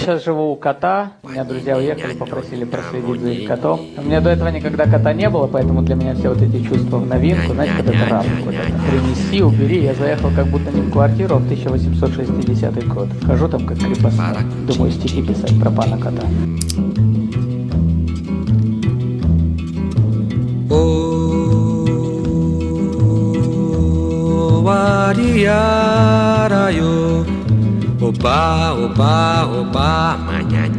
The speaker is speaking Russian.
Сейчас живу у кота. У меня друзья уехали, попросили проследить за их котом. У меня до этого никогда кота не было, поэтому для меня все вот эти чувства в новинку. Знаете, когда это разум какой-то. Принеси, убери. Я заехал как будто не в квартиру, а в 1860 год. Хожу там как крепостной. Думаю, стихи писать про пана кота. Oba, oba, oba, mañana.